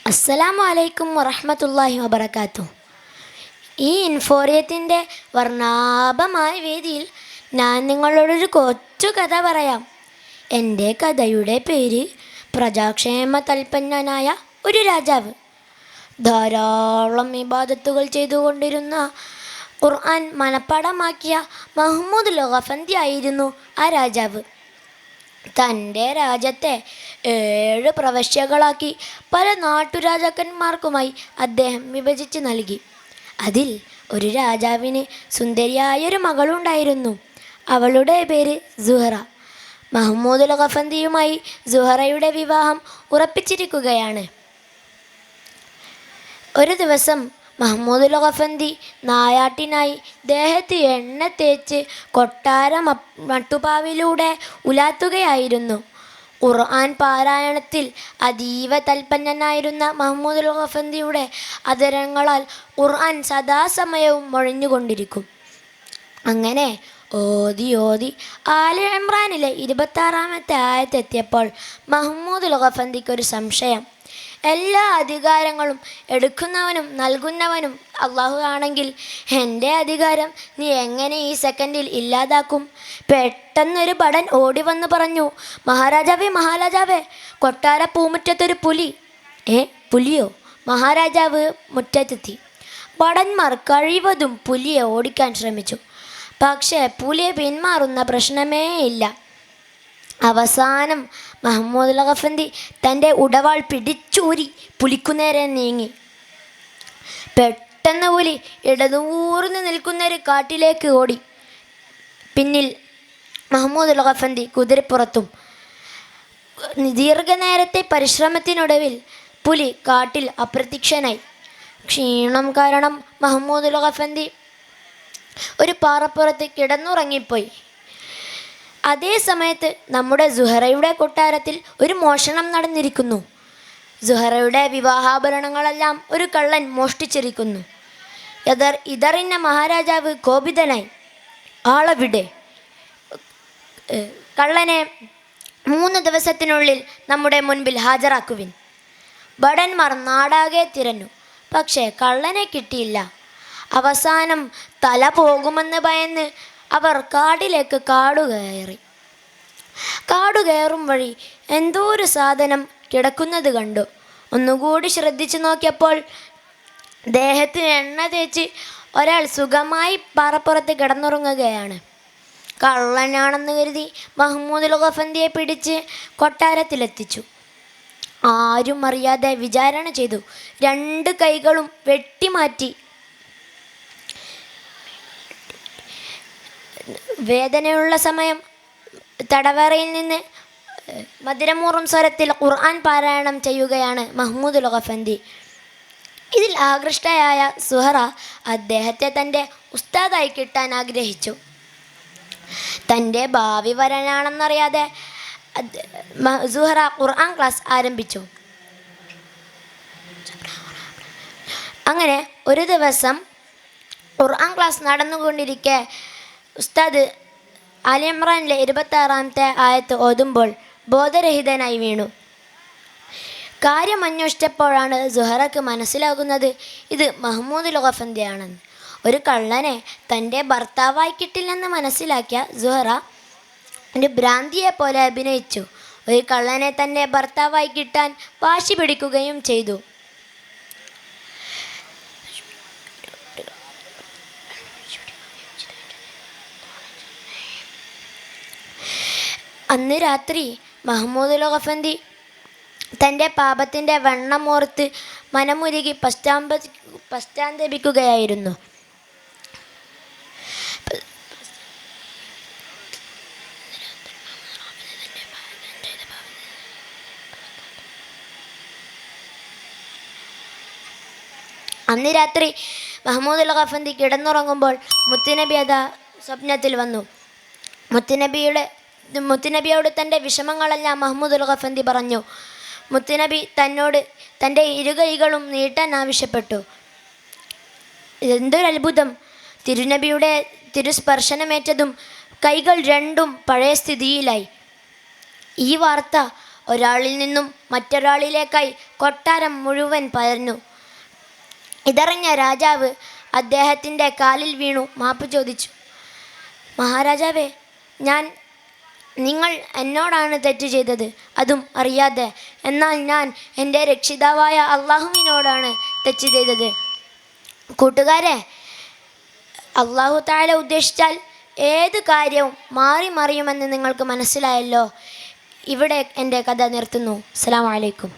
അസ്സലാമു അലൈക്കും വറഹ്മത്തുള്ളാഹി വബറകാതുഹു. ഈ ഇൻഫോറിയത്തിൻ്റെ വർണ്ണാഭമായ വേദിയിൽ ഞാൻ നിങ്ങളോടൊരു കൊച്ചു കഥ പറയാം. എൻ്റെ കഥയുടെ പേര് പ്രജാക്ഷേമ തൽപന്നനായ ഒരു രാജാവ്. ധാരാളം ഇബാദത്തുകൾ ചെയ്തുകൊണ്ടിരുന്ന ഖുർആൻ മനഃപ്പാഠമാക്കിയ മഹ്മൂദ് ലഗഫന്തി ആയിരുന്നു ആ രാജാവ്. തൻ്റെ രാജ്യത്തെ 7 പ്രവിശ്യകളാക്കി പല നാട്ടുരാജാക്കന്മാർക്കുമായി അദ്ദേഹം വിഭജിച്ച് നൽകി. അതിൽ ഒരു രാജാവിന് സുന്ദരിയായൊരു മകളുണ്ടായിരുന്നു. അവളുടെ പേര് സുഹറ. മഹ്മൂദ് ലഗഫന്തിയുമായി സുഹറയുടെ വിവാഹം ഉറപ്പിച്ചിരിക്കുകയാണ്. ഒരു ദിവസം മഹ്മൂദ് ലഗഫന്തി നായാട്ടിനായി ദേഹത്ത് എണ്ണ തേച്ച് കൊട്ടാര മട്ടുപാവിലൂടെ ഉലാത്തുകയായിരുന്നു. ഖുർആൻ പാരായണത്തിൽ അതീവ തൽപന്നനായിരുന്ന മഹ്മൂദ് ലഗഫന്തിയുടെ അധരങ്ങളാൽ ഖുർആൻ സദാസമയവും മൊഴിഞ്ഞുകൊണ്ടിരിക്കും. അങ്ങനെ ഓതി ഓതി ആല ഇമ്രാനിലെ 26-ാമത്തെ ആയത്തെത്തിയപ്പോൾ മഹ്മൂദ് ലഗഫന്തിക്കൊരു സംശയം. എല്ലാ അധികാരങ്ങളും എടുക്കുന്നവനും നൽകുന്നവനും അള്ളാഹു ആണെങ്കിൽ എൻ്റെ അധികാരം നീ എങ്ങനെ ഈ സെക്കൻഡിൽ ഇല്ലാതാക്കും? പെട്ടെന്നൊരു ഭടൻ ഓടി വന്ന് പറഞ്ഞു, മഹാരാജാവേ മഹാരാജാവേ, കൊട്ടാര പൂമുറ്റത്തൊരു പുലി. പുലിയോ? മഹാരാജാവ് മുറ്റത്തെത്തി. ഭടന്മാർ കഴിവതും പുലിയെ ഓടിക്കാൻ ശ്രമിച്ചു. പക്ഷേ പുലിയെ പിന്മാറുന്ന പ്രശ്നമേ ഇല്ല. അവസാനം മഹ്മൂദ് ലഗഫന്തി തൻ്റെ ഉടവാൾ പിടിച്ചൂരി പുലിക്കുനേരെ നീങ്ങി. പെട്ടെന്ന് പുലി ഇടതൂർന്ന് നിൽക്കുന്നൊരു കാട്ടിലേക്ക് ഓടി. പിന്നിൽ മഹ്മൂദ് ലഗഫന്തി കുതിരപ്പുറത്തും. ദീർഘനേരത്തെ പരിശ്രമത്തിനൊടുവിൽ പുലി കാട്ടിൽ അപ്രത്യക്ഷനായി. ക്ഷീണം കാരണം മഹ്മൂദ് ലഗഫന്തി ഒരു പാറപ്പുറത്ത് കിടന്നുറങ്ങിപ്പോയി. അതേ സമയത്ത് നമ്മുടെ സുഹറയുടെ കൊട്ടാരത്തിൽ ഒരു മോഷണം നടന്നിരിക്കുന്നു. സുഹറയുടെ വിവാഹാഭരണങ്ങളെല്ലാം ഒരു കള്ളൻ മോഷ്ടിച്ചിരിക്കുന്നു. ഇതറിഞ്ഞ മഹാരാജാവ് കോപിതനായി. ആളെവിടെ? കള്ളനെ 3 ദിവസത്തിനുള്ളിൽ നമ്മുടെ മുൻപിൽ ഹാജരാക്കുവിൻ. ഭടന്മാർ നാടാകെ തിരഞ്ഞു. പക്ഷേ കള്ളനെ കിട്ടിയില്ല. അവസാനം തല പോകുമെന്ന് ഭയന്ന് അവർ കാടിലേക്ക് കാടുകയറും വഴി എന്തോ ഒരു സാധനം കിടക്കുന്നത് കണ്ടു. ഒന്നുകൂടി ശ്രദ്ധിച്ചു നോക്കിയപ്പോൾ ദേഹത്തിന് എണ്ണ തേച്ച് ഒരാൾ സുഖമായി പാറപ്പുറത്ത് കിടന്നുറങ്ങുകയാണ്. കള്ളനാണെന്ന് കരുതി മഹ്മൂദ് ലഗഫന്തിയെ പിടിച്ച് കൊട്ടാരത്തിലെത്തിച്ചു. ആരും അറിയാതെ വിചാരണ ചെയ്തു. 2 കൈകളും വെട്ടിമാറ്റി. വേദനയുള്ള സമയം തടവറയിൽ നിന്ന് മധുരമൂറും സ്വരത്തിൽ ഖുർആൻ പാരായണം ചെയ്യുകയാണ് മഹ്മൂദ് ലഗഫന്തി. ഇതിൽ ആകൃഷ്ടയായ സുഹറ അദ്ദേഹത്തെ തൻ്റെ ഉസ്താദായി കിട്ടാൻ ആഗ്രഹിച്ചു. തൻ്റെ ഭാവി വരനാണെന്നറിയാതെ സുഹറ ഖുർആൻ ക്ലാസ് ആരംഭിച്ചു. അങ്ങനെ ഒരു ദിവസം ഖുർആൻ ക്ലാസ് നടന്നുകൊണ്ടിരിക്കെ ഉസ്താദ് ആല ഇമ്രാനിലെ 26-ാമത്തെ ആയത്ത് ഓതുമ്പോൾ ബോധരഹിതനായി വീണു. കാര്യം അന്വേഷിച്ചപ്പോഴാണ് സുഹറക്ക് മനസ്സിലാകുന്നത് ഇത് മഹ്മൂദ് ലഗഫന്തിയാണെന്ന്. ഒരു കള്ളനെ തൻ്റെ ഭർത്താവായി കിട്ടില്ലെന്ന് മനസ്സിലാക്കിയ സുഹറ ഒരു ഭ്രാന്തിയെ പോലെ അഭിനയിച്ചു. ഒരു കള്ളനെ തൻ്റെ ഭർത്താവായി കിട്ടാൻ വാശി പിടിക്കുകയും ചെയ്തു. അന്ന് രാത്രി മഹ്മൂദ് ലഗഫന്തി തൻ്റെ പാപത്തിൻ്റെ വണ്ണമോർത്ത് മനമുരുകി പശ്ചാത്തപിക്കുകയായിരുന്നു. അന്ന് രാത്രി മഹ്മൂദ് ലഗഫന്തി കിടന്നുറങ്ങുമ്പോൾ മുത്തുനബി അതാ സ്വപ്നത്തിൽ വന്നു. മുത്തുനബിയോട് തൻ്റെ വിഷമങ്ങളെല്ലാം മഹ്മൂദ് ലഗഫന്തി പറഞ്ഞു. മുത്തുനബി തന്നോട് തൻ്റെ 2 കൈകളും നീട്ടാൻ ആവശ്യപ്പെട്ടു. എന്തൊരത്ഭുതം! തിരുനബിയുടെ തിരുസ്പർശനമേറ്റതും കൈകൾ 2ഉം പഴയ സ്ഥിതിയിലായി. ഈ വാർത്ത ഒരാളിൽ നിന്നും മറ്റൊരാളിലേക്കായി കൊട്ടാരം മുഴുവൻ പരന്നു. ഇതറിഞ്ഞ രാജാവ് അദ്ദേഹത്തിൻ്റെ കാലിൽ വീണു മാപ്പ് ചോദിച്ചു. മഹാരാജാവേ, നിങ്ങൾ എന്നോടാണ് തെറ്റ് ചെയ്തത്, അതും അറിയാതെ. എന്നാൽ ഞാൻ എൻ്റെ രക്ഷിതാവായ അള്ളാഹുവിനോടാണ് തെറ്റ് ചെയ്തത്. കൂട്ടുകാരെ, അള്ളാഹു തആല ഉദ്ദേശിച്ചാൽ ഏത് കാര്യവും മാറി മറിയുമെന്ന് നിങ്ങൾക്ക് മനസ്സിലായല്ലോ. ഇവിടെ എൻ്റെ കഥ നിർത്തുന്നു. അസ്സലാമു അലൈക്കും.